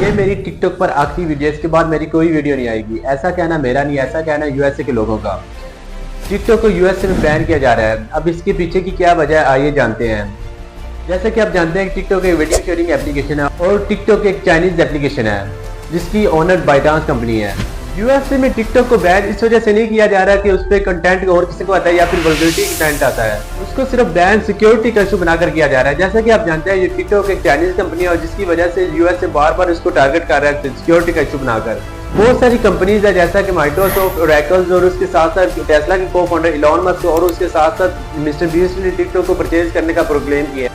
ये मेरी टिकटॉक पर आखिरी वीडियो, इसके बाद मेरी कोई वीडियो नहीं आएगी। ऐसा कहना मेरा नहीं, ऐसा कहना यूएसए के लोगों का। टिकटॉक को यूएसए में बैन किया जा रहा है। अब इसके पीछे की क्या वजह है आइए जानते हैं। जैसे कि आप जानते हैं कि टिकटॉक एक वीडियो शेयरिंग एप्लीकेशन है और टिकटॉक एक चाइनीज एप्लीकेशन है जिसकी ओनर बाइडांस कंपनी है। यूएसए में टिकटॉक को बैन इस वजह से नहीं किया जा रहा कि उस पर कंटेंट और किसी को आता है या फिर वल्गैरिटी कंटेंट आता है, उसको सिर्फ बैन सिक्योरिटी का इशू बनाकर किया जा रहा है। जैसा कि आप जानते हैं ये टिकटॉक एक चाइनीज कंपनी है और जिसकी वजह से यूएसए बार बार इसको टारगेट कर रहा है सिक्योरिटी का इशू बनाकर। बहुत सारी कंपनीज है जैसा कि माइक्रोसॉफ्ट, ओरेकल और उसके साथ साथ टेस्ला के को फाउंडर इलॉन मस्क और उसके साथ साथ मिस्टर बीस्ट ने टिकटॉक को परचेज करने का प्रोक्लेम किया।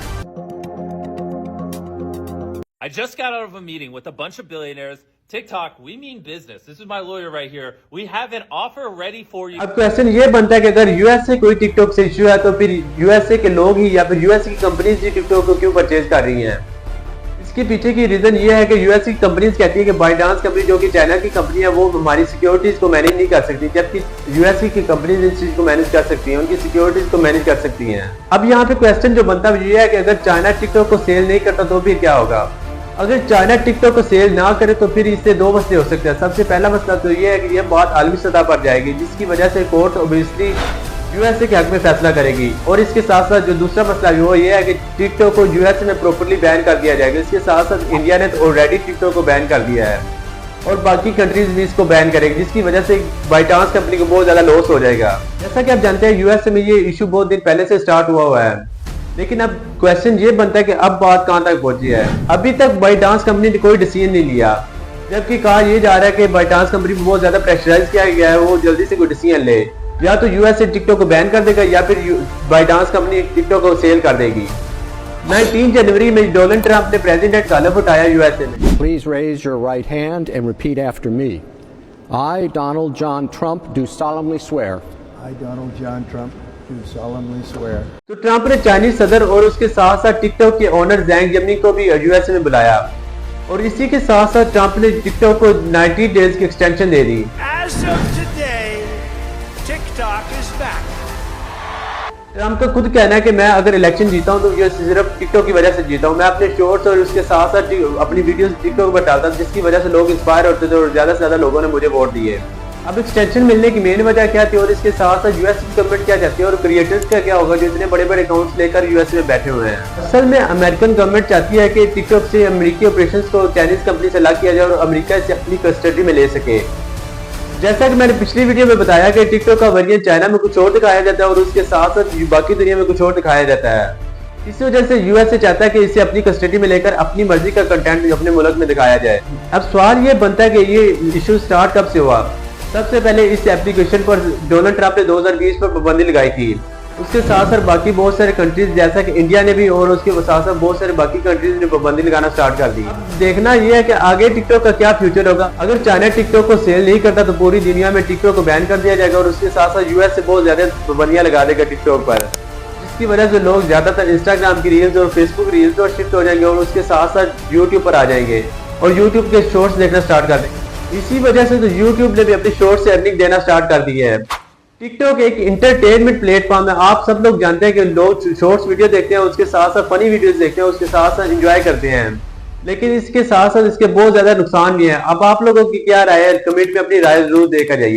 I just got out of a meeting with a bunch of billionaires. TikTok, we mean business. This is my lawyer right here. We have an offer ready for you. अब question ये बनता है कि अगर USA कोई TikTok से issue है तो फिर यूएसए के लोग ही या फिर यूएसए की कंपनीज ही टिकटॉक को क्यों परचेज कर रही हैं? इसके पीछे की रीजन ये है कि यूएसए की कंपनीज कहती है कि बाइडांस कंपनी जो कि चाइना की कंपनी है वो हमारी सिक्योरिटीज को मैनेज नहीं कर सकती, जबकि यूएसए की कंपनीज इस चीज को मैनेज कर सकती हैं, उनकी सिक्योरिटीज को मैनेज कर सकती हैं। अब यहाँ पे क्वेश्चन जो बनता है ये है कि अगर चाइना टिकटॉक को सेल नहीं करता तो फिर क्या होगा? अगर चाइना टिकटॉक को सेल ना करे तो फिर इससे दो मसले हो सकते हैं। सबसे पहला मसला तो ये है कि ये बात आलमी सतह पर जाएगी जिसकी वजह से कोर्ट ऑब्वियसली यूएसए के हक में फैसला करेगी, और इसके साथ साथ जो दूसरा मसला वो ये है कि टिकटॉक को यूएसए में प्रॉपर्ली बैन कर दिया जाएगा। इसके साथ साथ इंडिया ने तो ऑलरेडी टिकटॉक को बैन कर दिया है और बाकी कंट्रीज भी इसको बैन करेगी जिसकी वजह से बाइडांस कंपनी को बहुत ज्यादा लॉस हो जाएगा। जैसा कि आप जानते हैं यूएसए में ये इशू बहुत दिन पहले से स्टार्ट हुआ है, लेकिन अब क्वेश्चन ये बनता है कि अब बात कहां तक पहुंची है। अभी तक बाइडांस कंपनी ने कोई डिसीजन नहीं लिया, जबकि कहा यह जा रहा है कि बाइडांस कंपनी को बहुत ज्यादा प्रेशराइज किया गया है, वो जल्दी से कोई डिसीजन ले, या तो यूएसए टिकटॉक को बैन कर देगा या फिर बाइडांस कंपनी टिकटॉक को सेल कर देगी। 19 जनवरी में डोनाल्ड ट्रंप ने प्रेसिडेंट का लफ्ज उठाया यूएसए में। Please raise your right hand and repeat after me. I, Donald John Trump, do solemnly swear. I, Donald John Trump, do solemnly swear. तो ट्रंप ने चाइनीज सदर और उसके साथ साथ टिकटॉक के ओनर जैंग जेमिनी को भी यूएसए में बुलाया, और इसी के साथ साथ ट्रंप ने टिकटॉक को 90 डेज की extension they the. As of today, TikTok is back. Trump का खुद कहना है कि मैं अगर इलेक्शन जीता हूं तो ये सिर्फ टिकटॉक की वजह से जीता हूं। मैं अपने शॉर्ट्स और उसके साथ साथ अपनी वीडियोस टिकटॉक पर डालता हूं जिसकी वजह से लोग इंस्पायर होते थे और ज्यादा से ज्यादा लोगों ने मुझे वोट दिए। अब एक्सटेंशन मिलने की मेन वजह क्या थी और इसके साथ साथ यूएस गवर्नमेंट क्या चाहती है और क्रिएटर्स का क्या होगा जो इतने बड़े बड़े अकाउंट्स लेकर यूएस में बैठे हुए हैं? असल में अमेरिकन गवर्नमेंट चाहती है कि टिकटॉक से अमेरिकी ऑपरेशंस को चाइनीज कंपनी से अलग किया जाए और अमेरिका से अपनी कस्टडी में ले सके। जैसा कि मैंने पिछली वीडियो में बताया कि टिकटॉक का वेरिएंट चाइना में कुछ और दिखाया जाता है और उसके साथ साथ बाकी दुनिया में कुछ और दिखाया जाता है। इस वजह से यूएसए चाहता है कि इसे अपनी कस्टडी में लेकर अपनी मर्जी का कंटेंट अपने मुल्क में दिखाया जाए। अब सवाल ये बनता है कि ये इशू स्टार्ट कब से हुआ? सबसे पहले इस एप्लीकेशन पर डोनाल्ड ट्रंप ने 2020 पर पाबंदी लगाई थी। उसके साथ साथ बाकी बहुत सारे कंट्रीज जैसा कि इंडिया ने भी और उसके साथ साथ बहुत सारे बाकी कंट्रीज ने पाबंदी लगाना स्टार्ट कर दी। देखना यह है कि आगे टिकटॉक का क्या फ्यूचर होगा। अगर चाइना टिकटॉक को सेल नहीं करता तो पूरी दुनिया में टिकटॉक को बैन कर दिया जाएगा और उसके साथ साथ यूएस से बहुत ज्यादा पाबंदियां लगा देगा टिकटॉक पर, जिसकी वजह से लोग ज्यादातर इंस्टाग्राम की रील्स और फेसबुक रील्स पर शिफ्ट हो जाएंगे और उसके साथ साथ यूट्यूब पर आ जाएंगे और यूट्यूब के शॉर्ट्स देखना स्टार्ट कर देंगे। इसी वजह से तो यूट्यूब ने भी अपनी शॉर्ट्स से अर्निंग देना स्टार्ट कर दी है। टिकटॉक एक इंटरटेनमेंट प्लेटफॉर्म है। आप सब लोग जानते हैं कि लोग शॉर्ट्स वीडियो देखते हैं, उसके साथ साथ फनी वीडियोस देखते हैं, उसके साथ साथ एंजॉय करते हैं, लेकिन इसके साथ साथ इसके बहुत ज्यादा नुकसान भी हैं। अब आप लोगों की क्या राय है? कमेंट में अपनी राय जरूर देकर जाइए।